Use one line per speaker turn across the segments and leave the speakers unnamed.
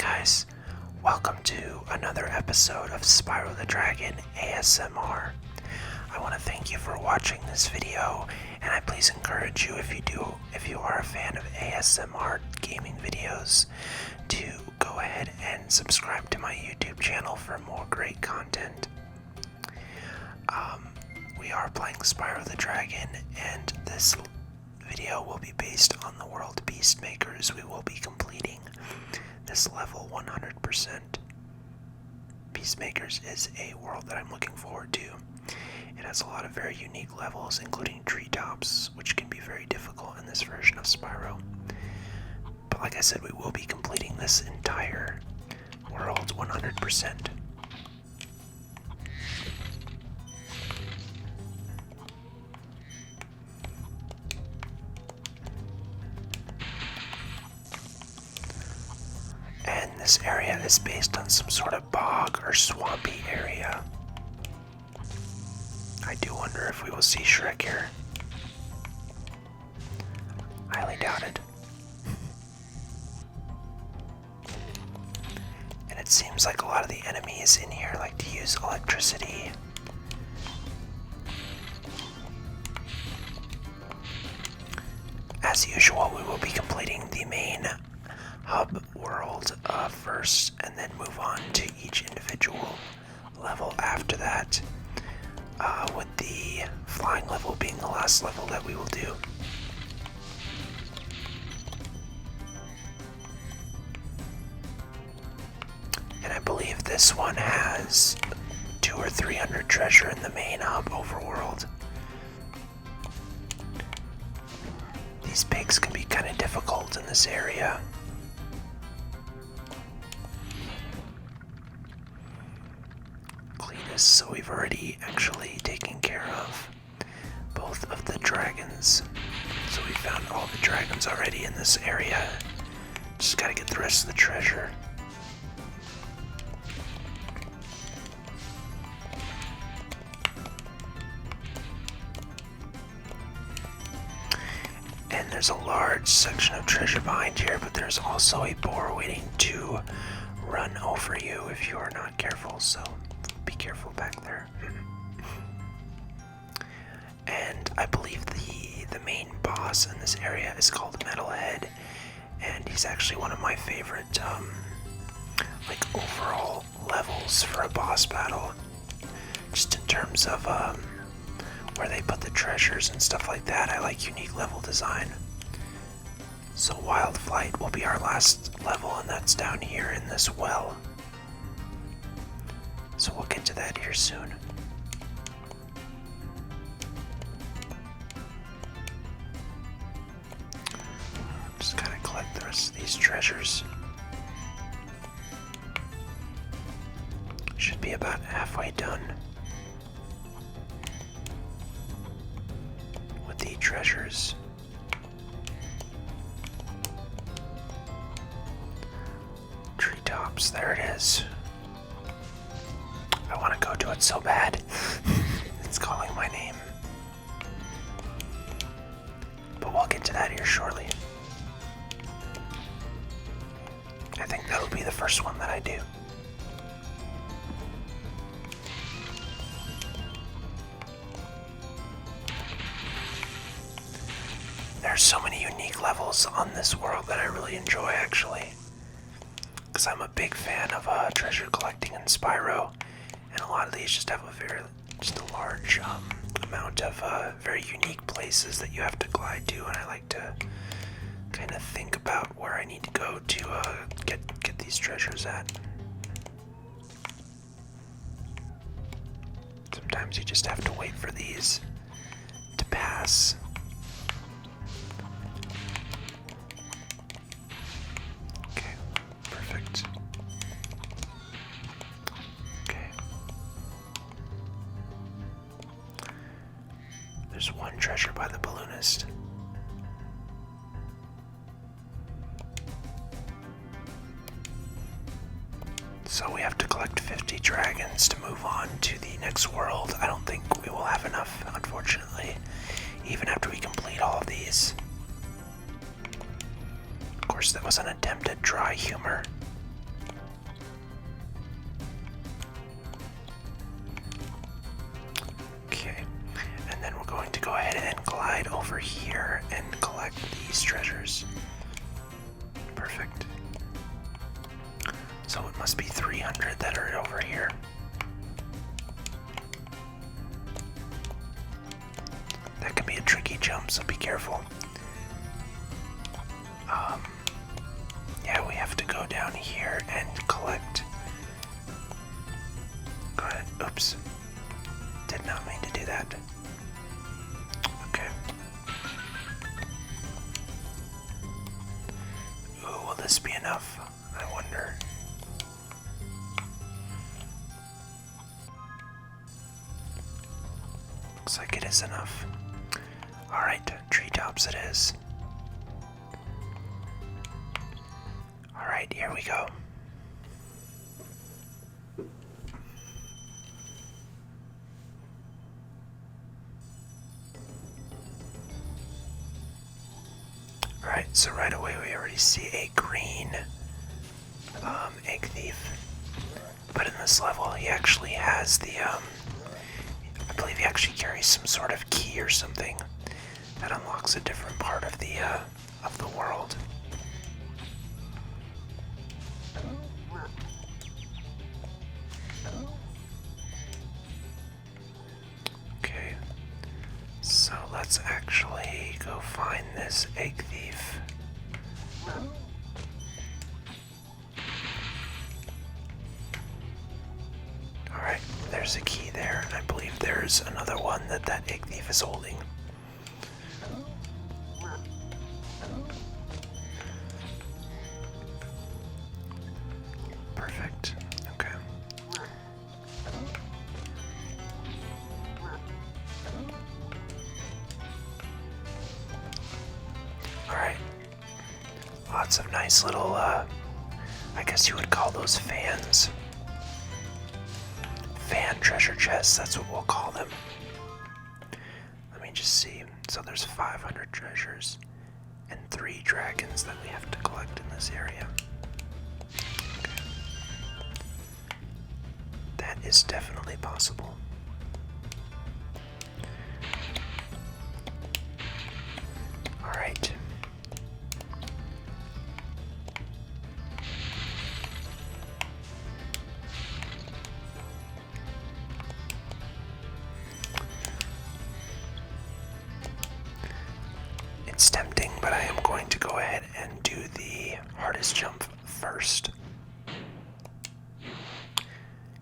guys, welcome to another episode of Spyro the Dragon ASMR. I want to thank you for watching this video, and I please encourage you, if you are a fan of ASMR gaming videos, to go ahead and subscribe to my YouTube channel for more great content. We are playing Spyro the Dragon, and this video will be based on the world Beastmakers. We will be completing this level 100%. Peacemakers is a world that I'm looking forward to. It has a lot of very unique levels, including treetops, which can be very difficult in this version of Spyro. But like I said, we will be completing this entire world 100%. And this area is based on some sort of bog or swampy area. I do wonder if we will see Shrek here. Highly doubted. And it seems like a lot of the enemies in here like to use electricity. As usual, we will be completing the main hub world first, and then move on to each individual level after that, with the flying level being the last level that we will do. And I believe this one has 200 or 300 treasure in the main hub overworld. These pigs can be kind of difficult in this area. So we've already actually taken care of both of the dragons. So we found all the dragons already in this area. Just gotta get the rest of the treasure. And there's a large section of treasure behind here, but there's also a boar waiting to run over you if you are not careful, so be careful back there. And I believe the main boss in this area is called Metalhead, and he's actually one of my favorite like overall levels for a boss battle, just in terms of where they put the treasures and stuff like that. I like unique level design. So Wild Flight will be our last level, and that's down here in this well. So we'll get to that here soon. Just gotta collect the rest of these treasures. Should be about halfway done with the treasures. Treetops, there it is. I want to go to it so bad. It's calling my name. But we'll get to that here shortly. I think that'll be the first one that I do. There's so many unique levels on this world that I really enjoy, actually. Because I'm a big fan of treasure collecting in Spyro. And a lot of these just have a large amount of very unique places that you have to glide to, and I like to kind of think about where I need to go to get these treasures at. Sometimes you just have to wait for these to pass. Okay, perfect. There's one treasure by the balloonist. So we have to collect 50 dragons to move on to the next world. I don't think we will have enough, unfortunately, even after we complete all of these. Of course, that was an attempt at dry humor. these treasures. Perfect. So it must be 300 that are over here. That can be a tricky jump, so be careful. Yeah, we have to go down here and collect. Go ahead. Oops. Did not mean to do that. Okay. Ooh, will this be enough? I wonder. Looks like it is enough. Alright, treetops it is. Alright, here we go. Alright, so right away we already see a green egg thief. But in this level he actually has the, I believe he actually carries some sort of key or something that unlocks a different part of the world. Okay, so let's actually go find this egg thief. Alright, there's a key there, and I believe there's another one that egg thief is holding. Perfect. Okay. Alright. Lots of nice little, I guess you would call those fans. Fan treasure chests, that's what we'll call them. Let me just see. So there's 500 treasures and 3 dragons that we have to collect in this area. Okay. That is definitely possible. Alright. It's tempting, but I am going to go ahead and do the hardest jump first.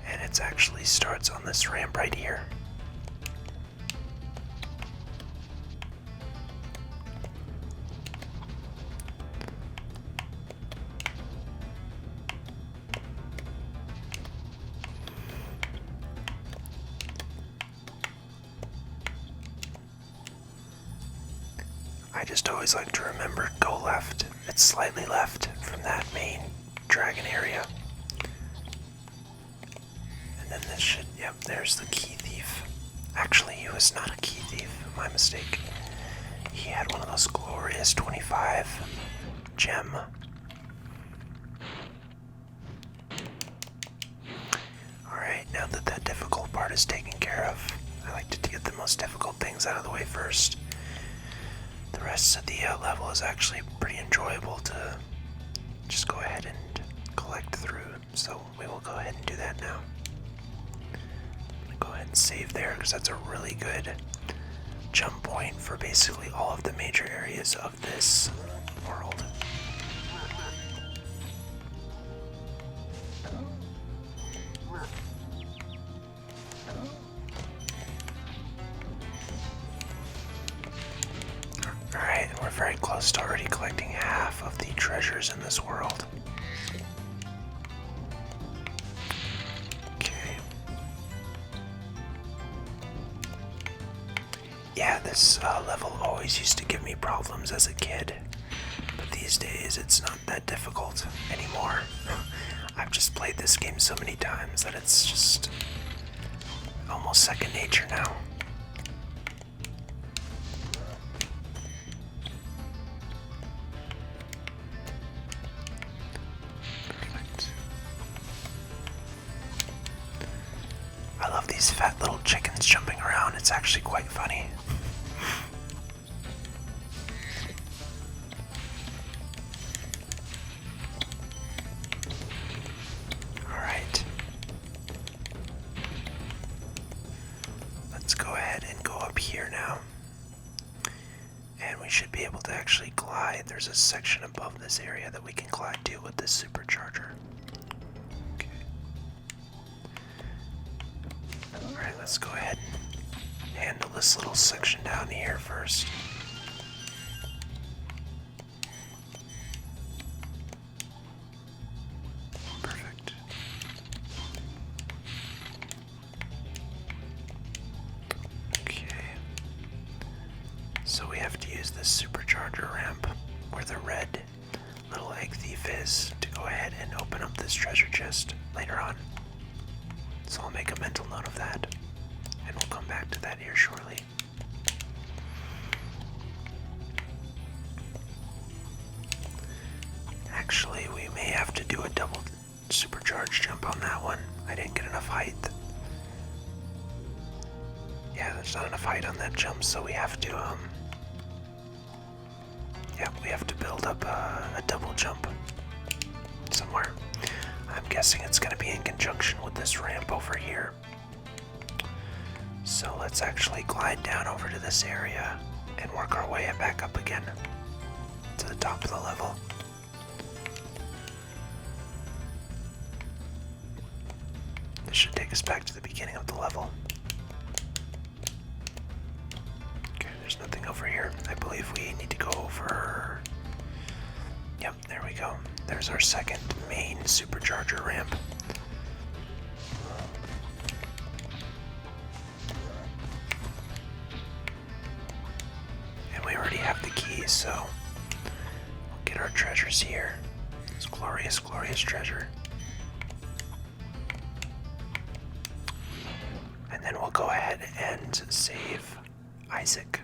And it actually starts on this ramp right here. I just always like to remember, go left. It's slightly left from that main dragon area. And then this should, yep, there's the key thief. Actually, he was not a key thief, my mistake. He had one of those glorious 25 gem. Alright, now that that difficult part is taken care of, I like to get the most difficult things out of the way first. The rest of the level is actually pretty enjoyable to just go ahead and collect through, so we will go ahead and do that now. I'm gonna go ahead and save there because that's a really good jump point for basically all of the major areas of this world. Alright, and we're very close to already collecting half of the treasures in this world. Okay. Yeah, this level always used to give me problems as a kid, but these days it's not that difficult anymore. I've just played this game so many times that it's just almost second nature now. I love these fat little chickens jumping around. It's actually quite funny. section above this area that we can glide to with this supercharger. Okay. Alright, let's go ahead and handle this little section down here first. Perfect. Okay. So we have to use this supercharger ramp where the red little egg thief is to go ahead and open up this treasure chest later on. So I'll make a mental note of that, and we'll come back to that here shortly. Actually, we may have to do a double supercharge jump on that one. I didn't get enough height. Yeah, there's not enough height on that jump, so we have to, yeah, we have to build up a double jump somewhere. I'm guessing it's going to be in conjunction with this ramp over here. So let's actually glide down over to this area and work our way back up again to the top of the level. This should take us back to the beginning of the level. Okay, there's nothing over here. I believe we need to go over... Yep, there we go. There's our second main supercharger ramp. And we already have the keys, so we'll get our treasures here. This glorious, glorious treasure. And then we'll go ahead and save Isaac.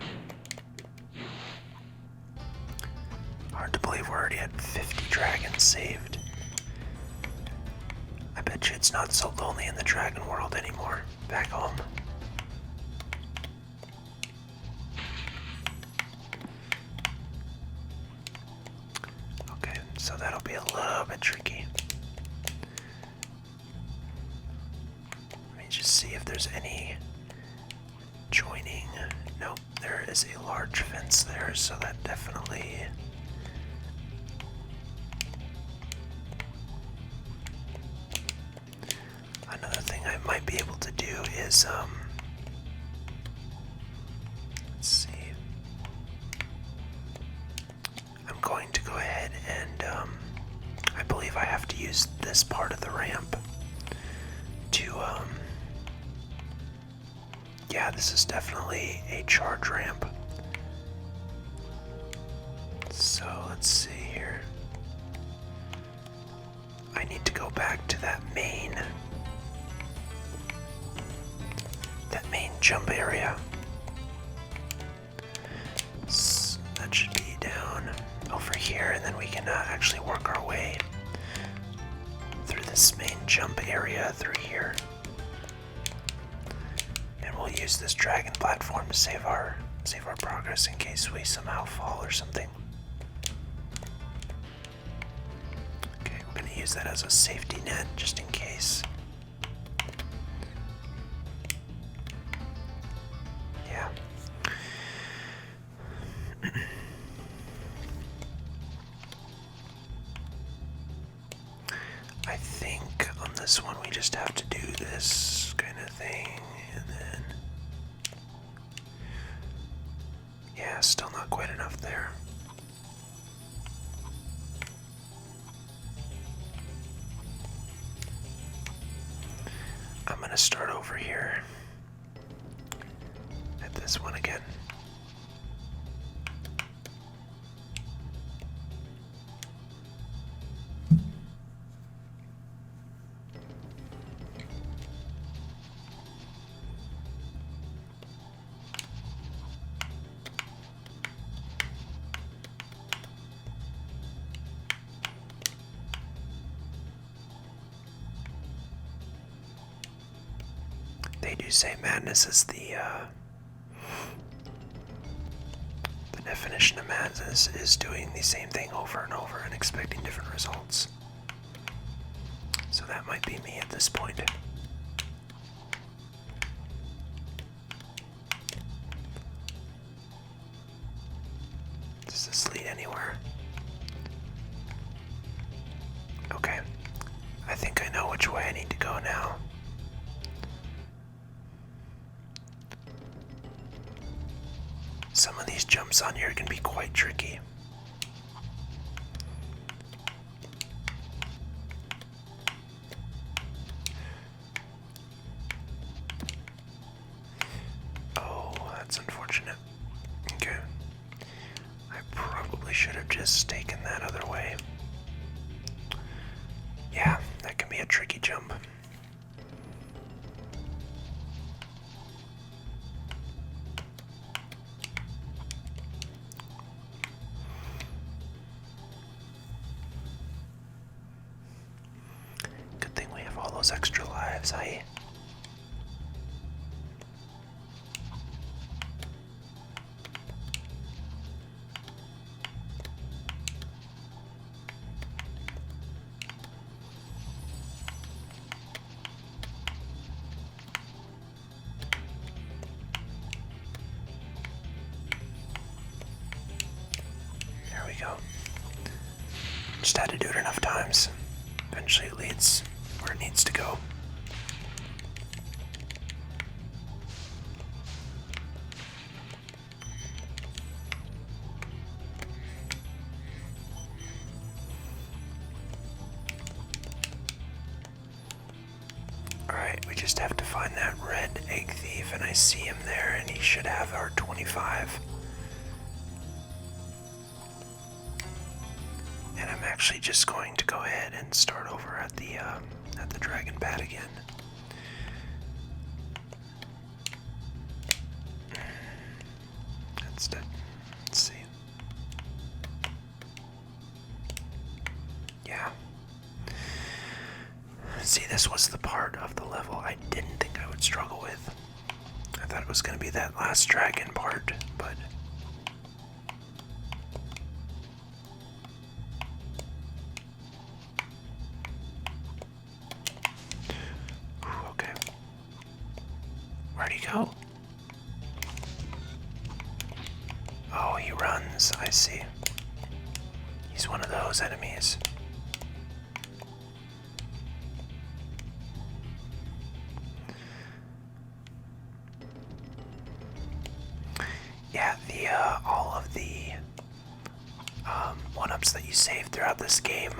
Hard to believe we're already at 50 dragons saved. I bet you it's not so lonely in the dragon world anymore, back home. Okay, so that'll be a little bit tricky. Let me just see if there's any joining. Nope, there is a large fence there, so that definitely... Another thing I might be able to do is, let's see. I'm going to go ahead and, I believe I have to use this part of the ramp to, yeah, this is definitely a charge ramp. So let's see here. I need to go back to that main jump area. So that should be down over here, and then we can actually work our way through this main jump area through here. And we'll use this dragon platform to save our progress in case we somehow fall or something. Okay, we're gonna use that as a safety net just in case. I think on this one we just have to do this kind of thing, and then... Yeah, still not quite enough there. I'm gonna start over here at this one again. They do say madness is the definition of madness is doing the same thing over and over and expecting different results. So that might be me at this point. Does this lead anywhere? I need to go now. Some of these jumps on here can be quite tricky. Oh, that's unfortunate. Okay. I probably should have just taken that other way. Yeah, that can be a tricky jump. Good thing we have all those extra lives, eh? There we go. Just had to do it enough times. Eventually it leads where it needs to go. Alright, we just have to find that red egg thief, and I see him there, and he should have our 25. And I'm actually just going to go ahead and start over at the dragon pad again. That's dead. Let's see. Yeah. See, this was the part of the level I didn't think I would struggle with. I thought it was going to be that last dragon part, but... Okay. Where'd he go? Oh, he runs. I see. He's one of those enemies. Yeah, all of the one-ups that you save throughout this game,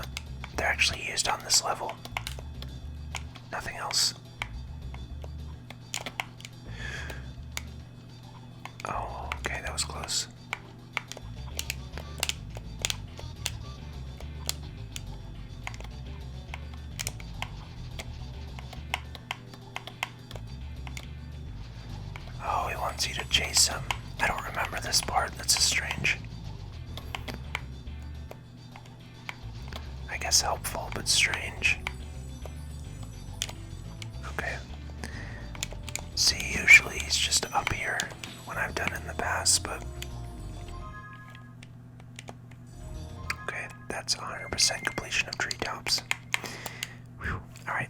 they're actually used on this level. Nothing else. Oh, okay, that was close. Oh, he wants you to chase him. I don't remember this part. That's strange. I guess helpful, but strange. Okay. See, usually he's just up here when I've done it in the past, but... Okay, that's 100% completion of treetops. Alright,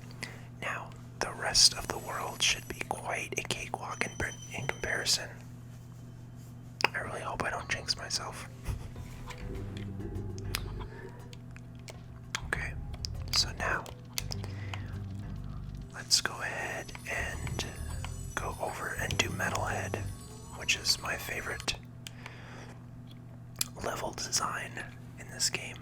now the rest of the world should be quite a cakewalk in comparison. I really hope I don't jinx myself. Okay, so now let's go ahead and go over and do Metalhead, which is my favorite level design in this game.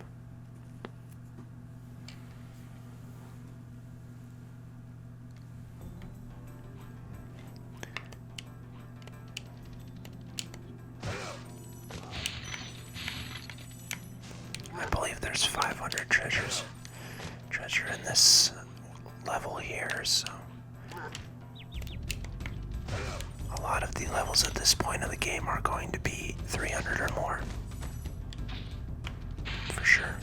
I believe there's 500 treasure in this level here, so a lot of the levels at this point of the game are going to be 300 or more, for sure.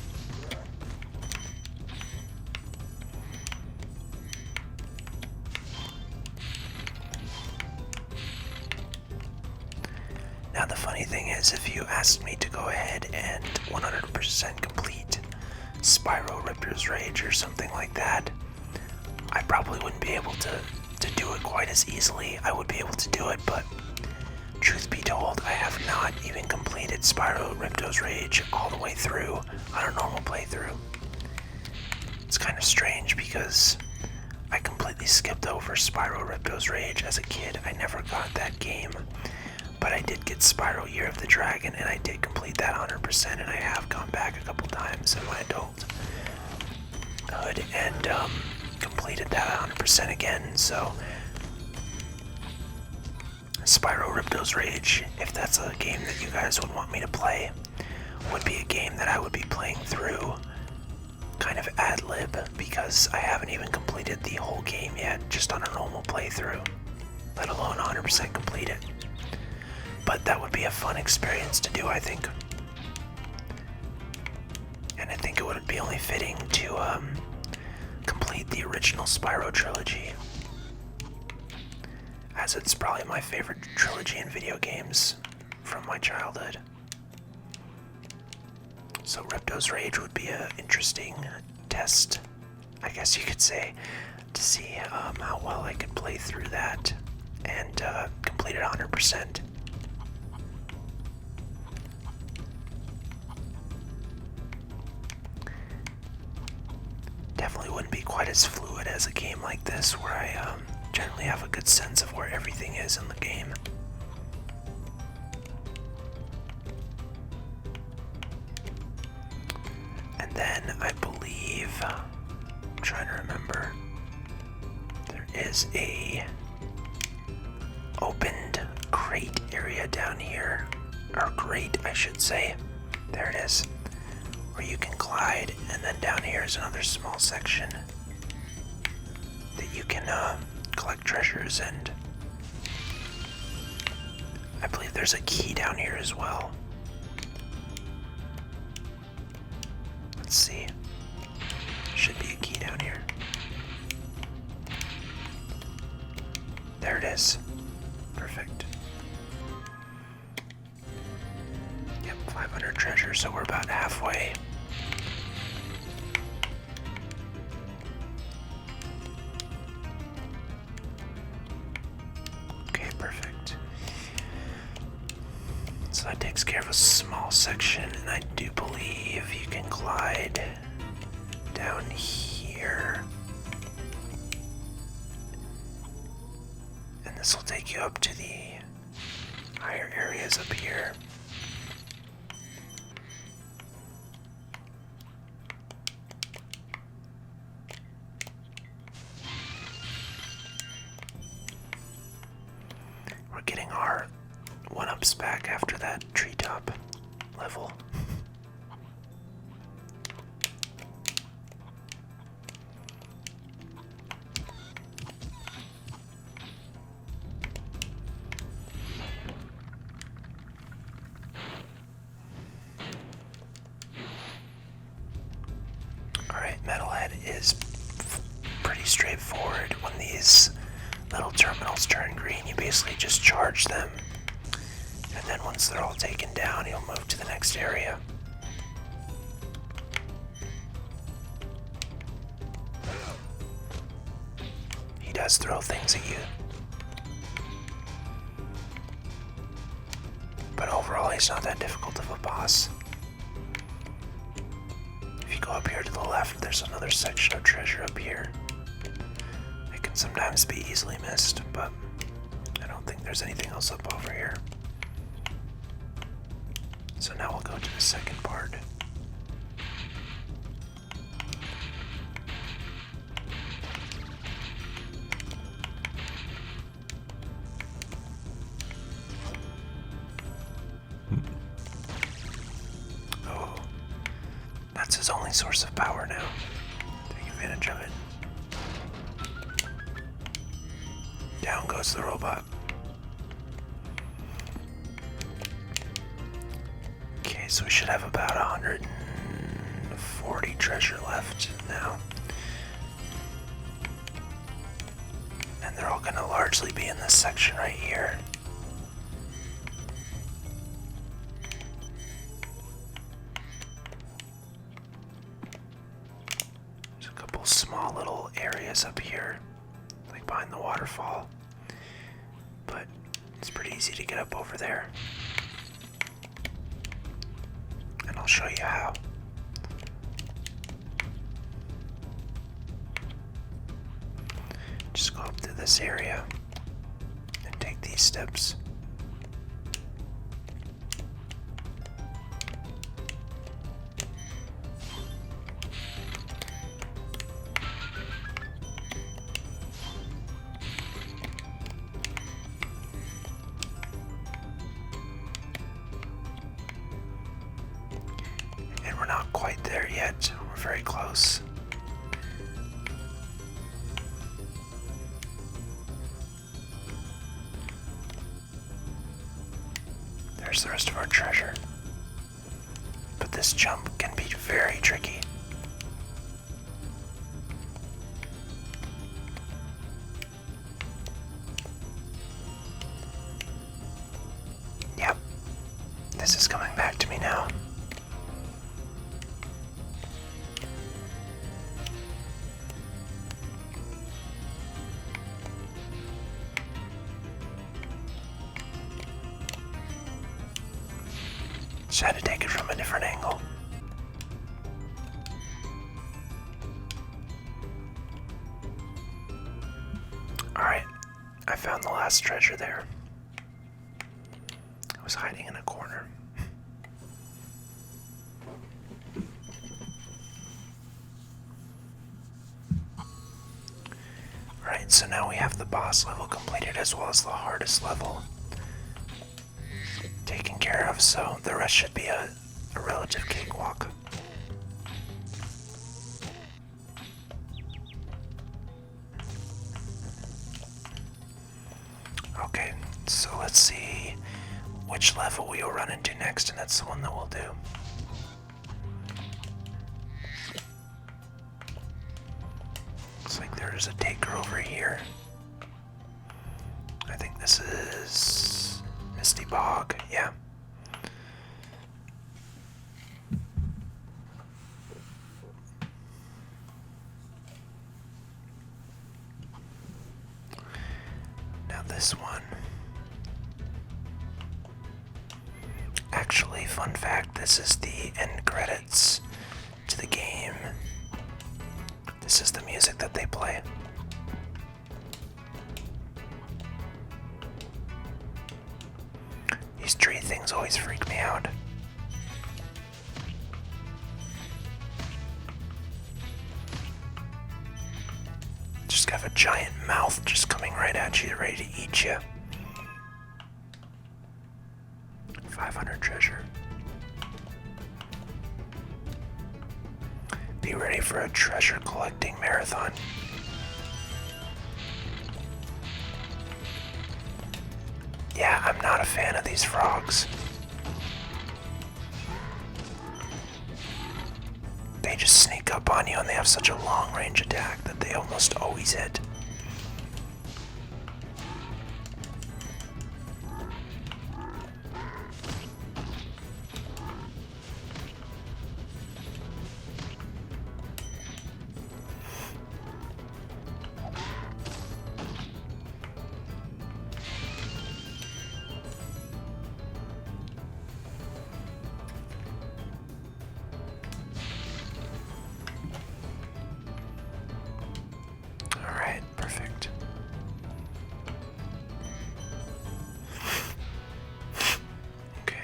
Now the funny thing is, if you asked me to go ahead and 100% complete Spyro Riptor's Rage or something like that, I probably wouldn't be able to do it quite as easily. I would be able to do it, but truth be told, I have not even completed Spyro Riptor's Rage all the way through on a normal playthrough. It's kind of strange because completely skipped over Spyro Ripto's Rage as a kid. I never got that game, but I did get Spyro Year of the Dragon, and I did complete that 100%, and I have gone back a couple times in my adulthood and completed that 100% again. So Spyro Ripto's Rage, if that's a game that you guys would want me to play, would be a game that I would be playing through kind of ad-lib, because I haven't even completed the whole game yet, just on a normal playthrough, let alone 100% complete it. But that would be a fun experience to do, I think. And I think it would be only fitting to complete the original Spyro trilogy, as it's probably my favorite trilogy in video games from my childhood. So Ripto's Rage would be an interesting test, I guess you could say, to see how well I could play through that and complete it 100%. Definitely wouldn't be quite as fluid as a game like this, where I generally have a good sense of where everything is in the game. And then I believe, I'm trying to remember, there is a opened crate area down here, or grate I should say. There it is, where you can glide, and then down here is another small section that you can collect treasures, and I believe there's a key down here as well. Let's see. Should be a key down here. There it is. Perfect. Yep, 500 treasure, so we're about halfway. Okay, perfect. So that takes care of a small section, and I do believe you can glide down here. And this will take you up to the higher areas up here. We're getting our one-ups back after that treetop level. Alright, Metalhead is pretty straightforward. When these little terminals turn green, you basically just charge them, and then once they're all taken down, you'll move to the next area. He does throw things at you, but overall he's not that difficult of a boss. If you go up here to the left, there's another section of treasure up here. It can sometimes be easily missed, but I don't think there's anything else up over here. So now we'll go to the second part. Oh, that's his only source of power now. Take advantage of it. Down goes the robot. Okay, so we should have about 140 treasure left now. And they're all going to largely be in this section right here. There's a couple small little areas up here, like behind the waterfall. But it's pretty easy to get up over there. And I'll show you how. Just go up through this area and take these steps. And we're not quite there yet. We're very close. There's the rest of our treasure. But this jump can be very tricky. Yep. This is coming back to me now. Just had to take it from a different angle. Alright, I found the last treasure there. It was hiding in a corner. Alright, so now we have the boss level completed as well as the hardest level taken care of, so the rest should be a relative cakewalk. Okay, so let's see which level we will run into next, and that's the one that we'll do. Looks like there's a taker over here. I think this is Misty Bog, yeah. Now this one. Actually, fun fact, this is the end credits to the game. This is the music that they play. These tree things always freak me out. Just got a giant mouth just coming right at you, ready to eat you. 500 treasure. Be ready for a treasure collecting marathon. Yeah, I'm not a fan of these frogs. They just sneak up on you and they have such a long range attack that they almost always hit. Perfect. Okay.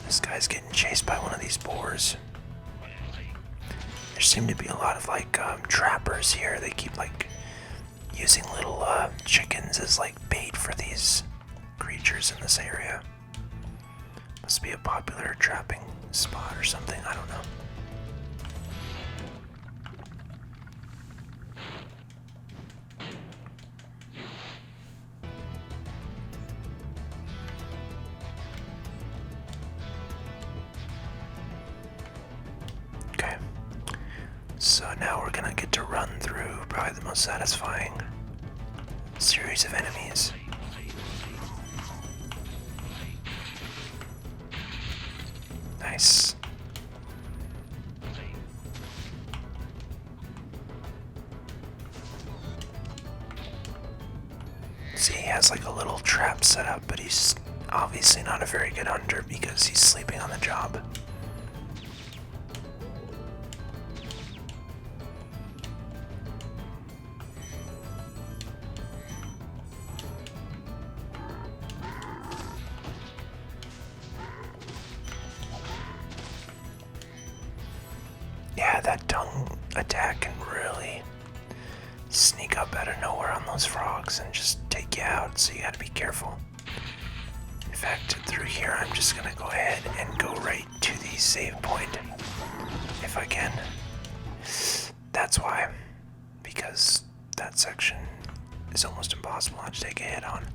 This guy's getting chased by one of these boars. There seem to be a lot of trappers here. They keep using little chickens as bait for these creatures in this area. Must be a popular trapping spot or something, I don't know. So now we're gonna get to run through probably the most satisfying series of enemies. Nice. See, he has a little trap set up, but he's obviously not a very good hunter because he's sleeping on the job. that tongue attack can really sneak up out of nowhere on those frogs and just take you out, so you gotta be careful. In fact, through here I'm just gonna go ahead and go right to the save point, if I can. That's why, because that section is almost impossible to take a hit on.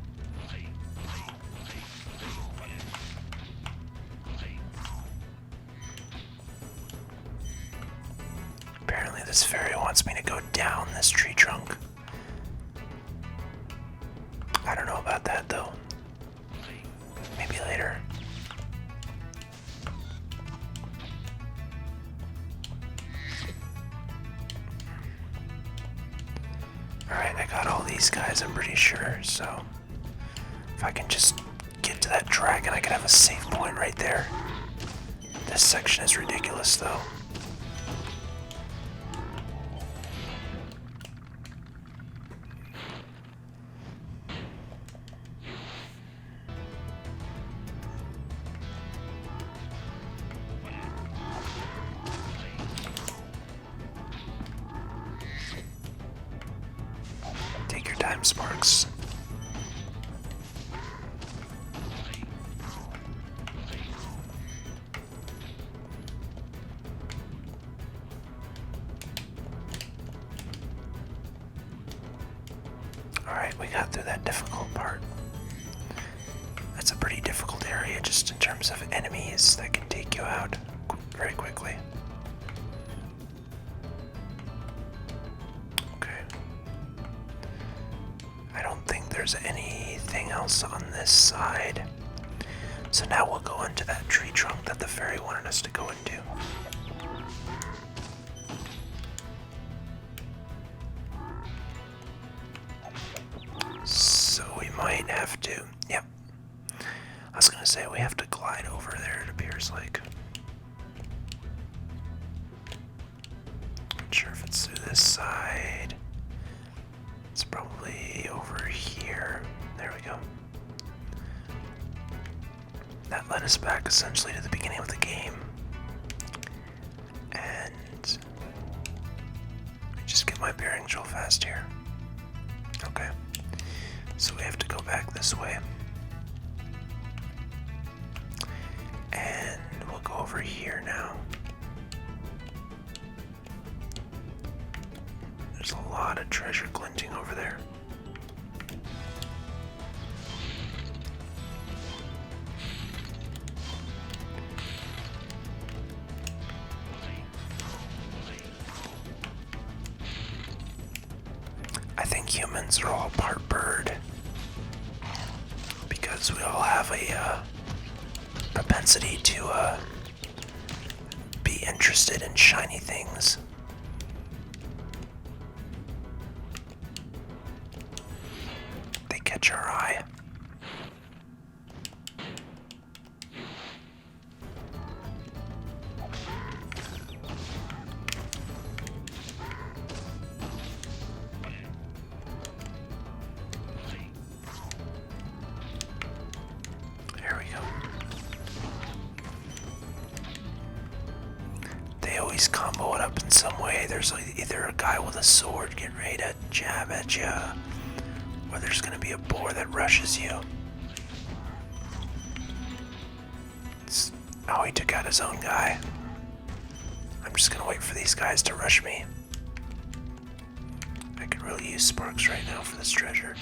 Apparently this fairy wants me to go down this tree trunk. I don't know about that though. Maybe later. Alright, I got all these guys, I'm pretty sure, so if I can just get to that dragon, I could have a save point right there. This section is ridiculous though. Take your time, Sparks. Alright, we got through that difficult part. That's a pretty difficult area just in terms of enemies that can take you out very quickly. Okay. I don't think there's anything else on this side. So now we'll go into that tree trunk that the fairy wanted us to go into. So we might have to, yep. I was gonna say we have to glide over there, it appears like. Not sure if it's through this side. It's probably over here. There we go. That led us back essentially to the beginning of the game. And I just get my bearings real fast here. Okay. So we have to go back this way. And we'll go over here now. There's a lot of treasure glinting over there. I think humans are all part bird because we all have a propensity to be interested in shiny things. They catch our eye. There we go. They always combo it up in some way. There's either a guy with a sword getting ready to jab at you, or there's gonna be a boar that rushes you. Oh, he took out his own guy. I'm just gonna wait for these guys to rush me. I could really use Sparks right now for this treasure.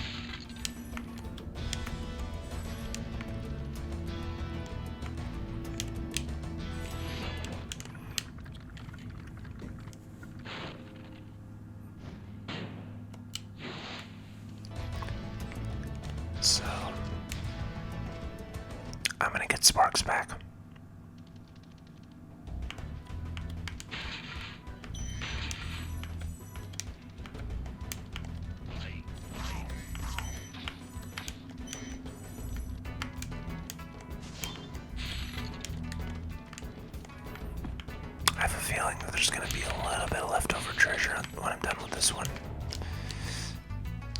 So, I'm gonna get Sparks back. I have a feeling that there's gonna be a little bit of leftover treasure when I'm done with this one.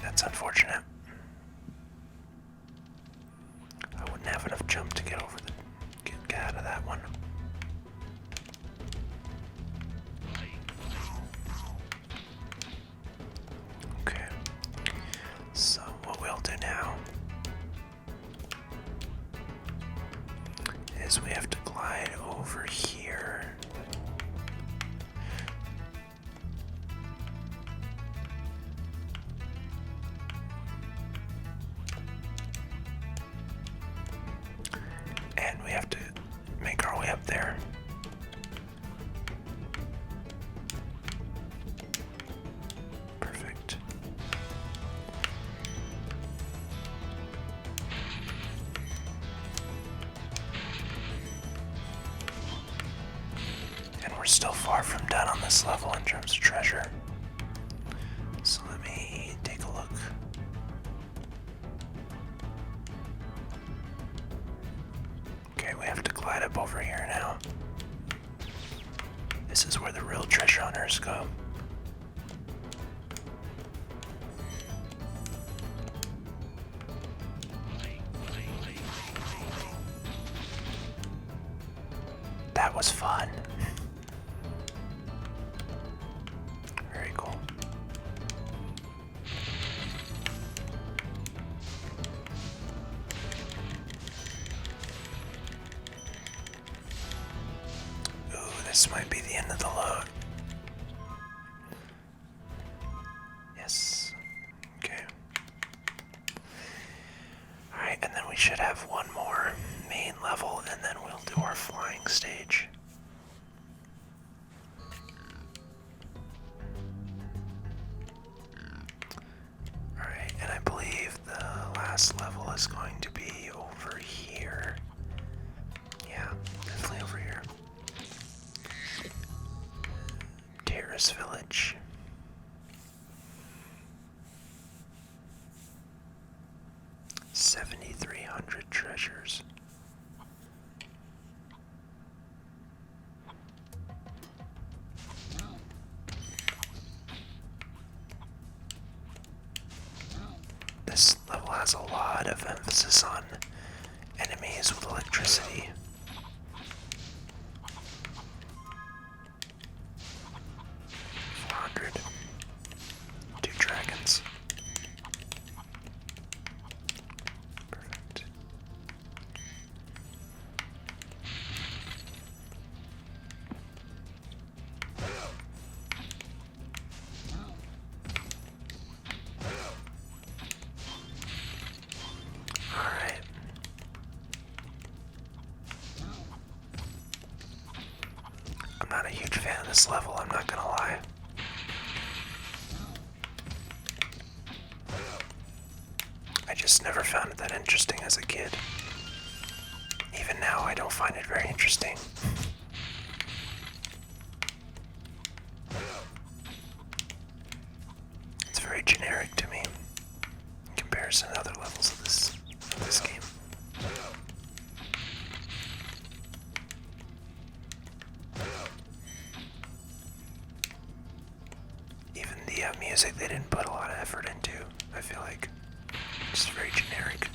That's unfortunate. I wouldn't have enough jump to get over far from done on this level in terms of treasure. So let me take a look. Okay, we have to glide up over here now. This is where the real treasure hunters go. That was fun. Very cool. Ooh, this might be the end of the load. Yes. Okay. Alright, and then we should have one more main level, and then we'll do our flying stage. Alright, and I believe the last level is going to be over here. Yeah, definitely over here. Terrace Village. $7,300 treasures. This level has a lot of emphasis on enemies with electricity. 400. 2 dragons. Perfect. Alright. I'm not a huge fan of this level, I'm not gonna lie. I just never found it that interesting as a kid. Even now, I don't find it very interesting. It's very generic to me in comparison to other levels of this game. Even the music they didn't put a lot of effort into, I feel like. It's very generic.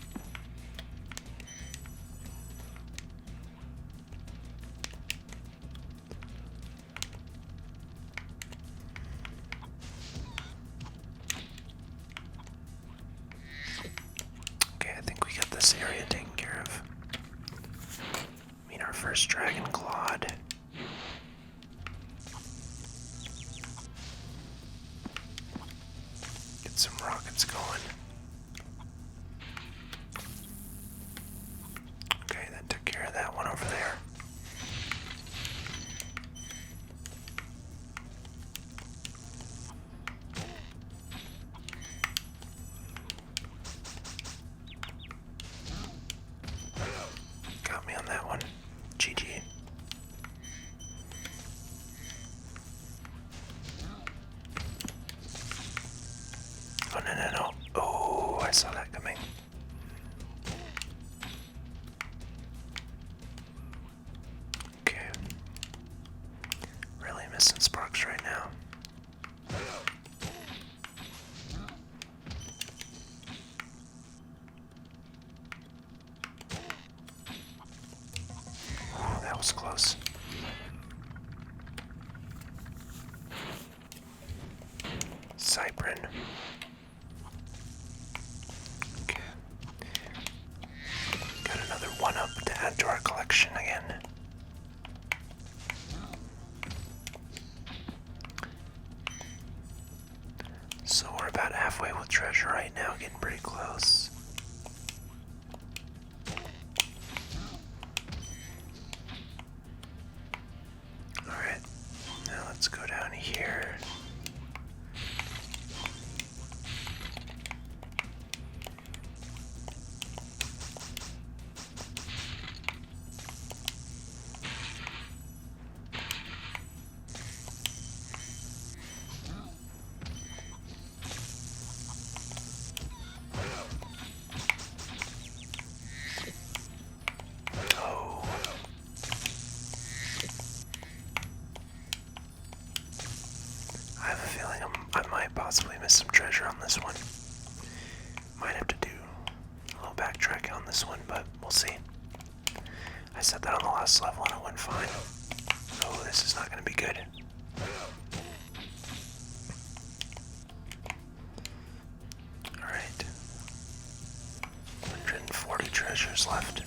Okay, I think we got this area taken care of. Meet our first dragon Claude. Get some rockets going. Okay, that took care of that one over there. Got me on that one. GG. Oh, no. Oh, I saw that coming. Okay. Really missing sparks right now. Ooh, that was close. Cyprin. Okay. Got another 1-up to add to our collection again. So we're about halfway with treasure right now, getting pretty close. Alright, now let's go down here. might possibly miss some treasure on this one. Might have to do a little backtracking on this one, but we'll see. I said that on the last level and it went fine. Oh, this is not going to be good. Alright. 140 treasures left.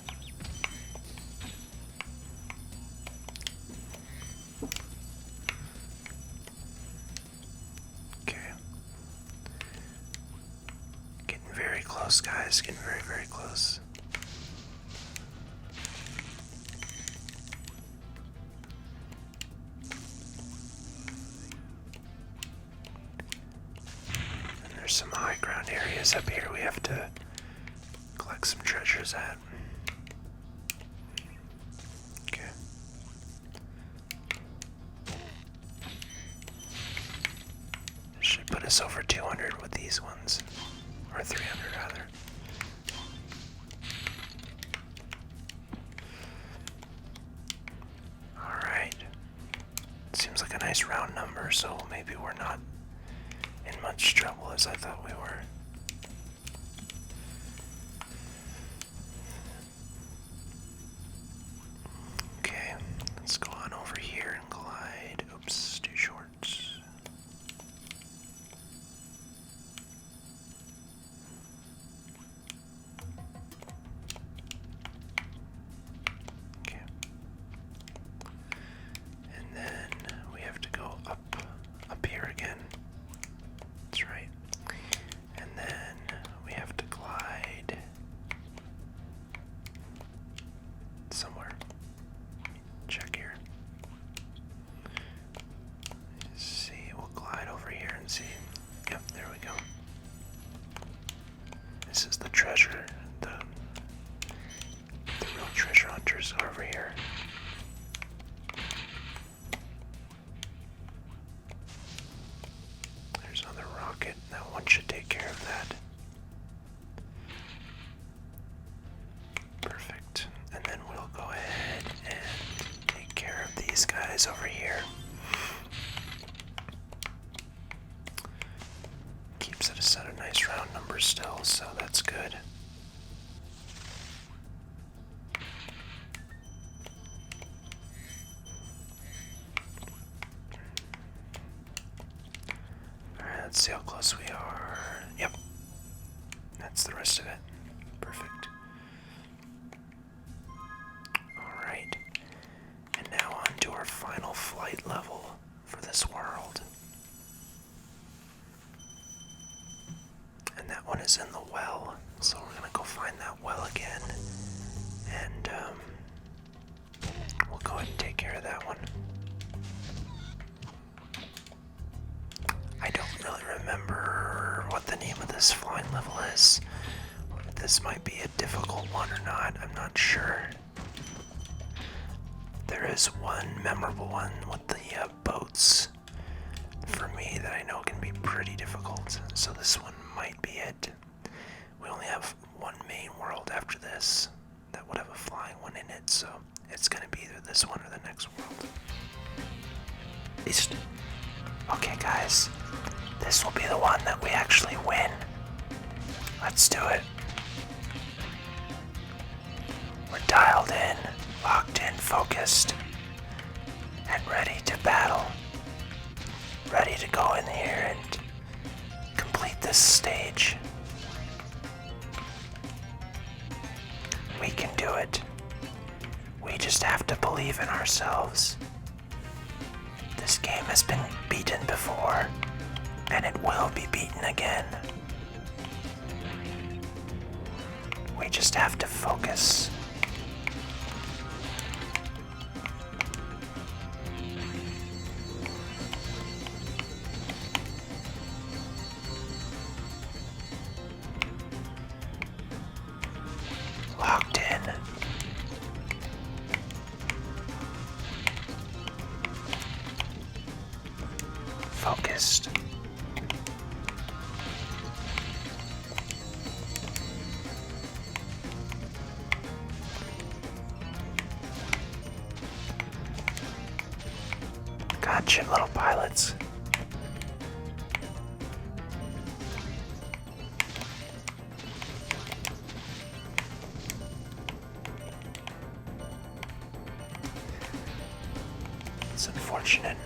Okay. Getting very close, guys. Getting very, very close. There's some high ground areas up here we have to collect some treasures at. Okay. Should put us over 200 with these ones. Or 300 rather. Alright. Seems like a nice round number, so maybe we're not in much trouble as I thought we were. Okay, let's go on over here and glide. Oops, too short. Okay. And then we have to go up here again. That's right. And then we have to glide somewhere. Check here. Let's see, we'll glide over here and see. Yep, there we go. This is the treasure. The real treasure hunters are over here. There's another rocket. That one should take care of that. Perfect. And then we'll go ahead and take care of these guys over here. Keeps it a set of nice round numbers still, so that's good. Let's see how close we are. Yep. That's the rest of it. Perfect. Alright. And now on to our final flight level for this world. And that one is in the well. So we're gonna go find that well again. And we'll go ahead and take care of that one. I don't really remember what the name of this flying level is. This might be a difficult one or not, I'm not sure. There is one memorable one with the boats for me that I know can be pretty difficult, so this one might be it. We only have one main world after this that would have a flying one in it, so it's going to be either this one or the next world. East. Okay guys, this will be the one that we actually win. Let's do it. We're dialed in, locked in, focused, and ready to battle. Ready to go in here and complete this stage. We can do it. We just have to believe in ourselves. This game has been beaten before, and it will be beaten again. We just have to focus. Locked in. Focused. Gotcha, little pilots. fortunate.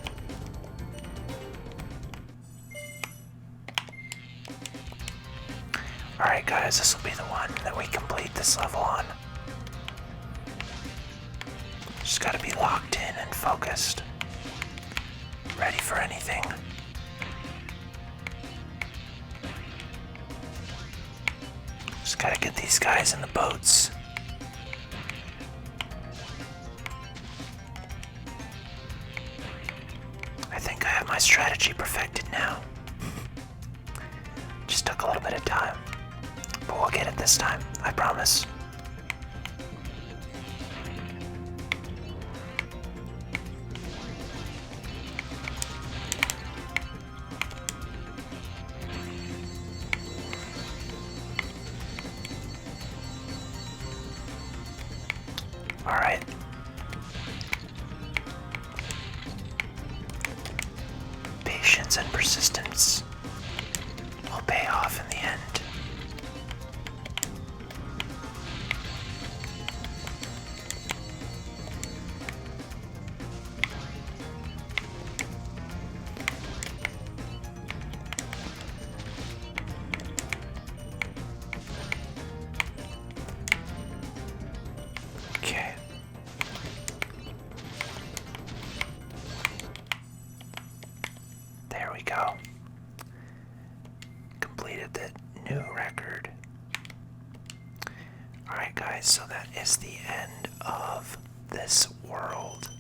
Alright guys, this will be the one that we complete this level on. Just gotta be locked in and focused. Ready for anything. Just gotta get these guys in the boats. I think I have my strategy perfected now. Just took a little bit of time. But we'll get it this time, I promise. Alright. Patience and persistence will pay off in the end. Okay. There we go. Completed the new record. Alright guys, so that is the end of this world.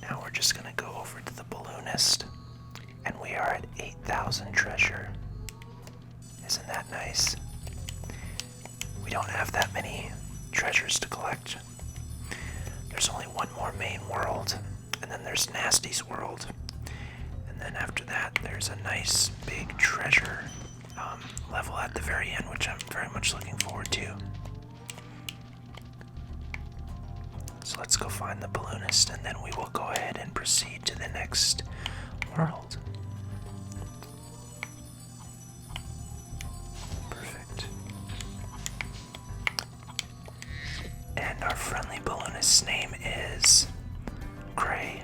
Now we're just gonna go over to the balloonist, and we are at 8,000 treasure. Isn't that nice? We don't have that many treasures to collect. There's only one more main world, and then there's Nasty's world. And then after that, there's a nice big treasure level at the very end, which I'm very much looking forward to. So let's go find the balloonist, and then we will go ahead and proceed to the next world. Perfect. And our friendly balloonist's name is Gray.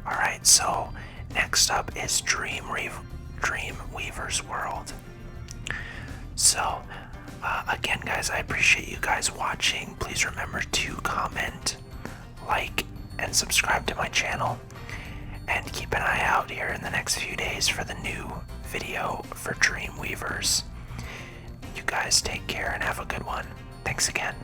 Alright, so next up is Dreamweaver's world. So, again guys, I appreciate you guys watching. Please remember to comment, like, and subscribe to my channel. And keep an eye out here in the next few days for the new video for Dreamweavers. You guys take care and have a good one. Thanks again.